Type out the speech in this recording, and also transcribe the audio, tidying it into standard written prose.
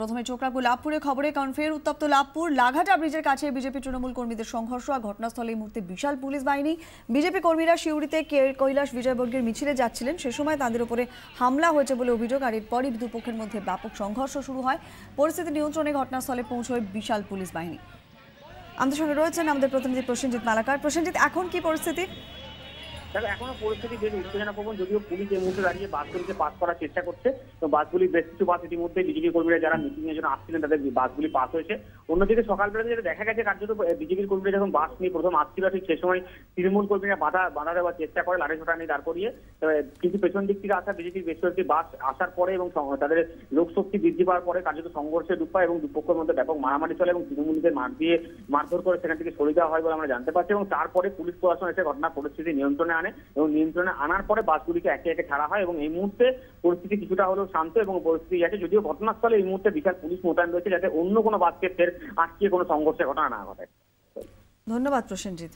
প্রথমে চোখ রাখবো লাভপুরের খবরে, কারণ ফের উত্তপ্ত লাভপুর। লাঘাটা ব্রিজের কাছে বিজেপি তৃণমূল কর্মীদের সংঘর্ষ, আর ঘটনাস্থলে এই মুহূর্তে বিশাল পুলিশ বাহিনী। বিজেপি কর্মীরা সিউড়িতে কৈলাস বিজয়বর্গের মিছিলে যাচ্ছিলেন, সে সময় তাদের উপরে হামলা হয়েছে বলে অভিযোগ, আর এরপরই দুপক্ষের মধ্যে ব্যাপক সংঘর্ষ শুরু হয়। পরিস্থিতি নিয়ন্ত্রণে ঘটনাস্থলে পৌঁছয় বিশাল পুলিশ বাহিনী। আমাদের সঙ্গে রয়েছেন আমাদের প্রতিনিধি প্রসেনজিৎ মালাকার। প্রসেনজিৎ, এখন কি পরিস্থিতি? তবে এখনো পরিস্থিতি বেশ উত্তেজনাপ্রবণ, যদিও পুলিশ এই মুহূর্তে দাঁড়িয়ে বাসগুলিকে পাস করার চেষ্টা করছে। তো বাসগুলি বেশ কিছু বাস ইতিমধ্যে বিজেপি কর্মীরা যারা মিটিং এর জন্য আসছিলেন তাদের বাসগুলি পাস হয়েছে। অন্যদিকে সকালবেলা যেটা দেখা গেছে, কার্যত বিজেপির কর্মীরা যখন বাস নিয়ে প্রথম আসছিল ঠিক সে সময় তৃণমূল কর্মীরা বাধা দেওয়ার চেষ্টা করে, লাঠি সোটা নিয়ে দাঁড় করিয়ে। কিন্তু পেছন দিক থেকে আসা বিজেপির বেশ কয়েকটি বাস আসার পরে এবং তাদের লোকশক্তি বৃদ্ধি পাওয়ার পরে কার্যত সংঘর্ষে ডুব পায় এবং দুপক্ষের মধ্যে ব্যাপক মারামারি চলে এবং তৃণমূলীদের মারধর করে সেখান থেকে সরে দেওয়া হয় বলে আমরা জানতে পারছি। এবং তারপরে পুলিশ প্রশাসন এসে ঘটনার পরিস্থিতি নিয়ন্ত্রণে আনে এবং নিয়ন্ত্রণে আনার পরে বাসগুলিকে একে একে ছাড়া হয় এবং এই মুহূর্তে পরিস্থিতি কিছুটা হলেও শান্ত এবং পরিস্থিতি আছে, যদিও ঘটনাস্থলে এই মুহূর্তে বিশাল পুলিশ মোতায়েন রয়েছে যাতে অন্য কোনো বাসকে ফের আটকে কোনো সংঘর্ষের ঘটনা না ঘটে। ধন্যবাদ প্রসেনজিৎ।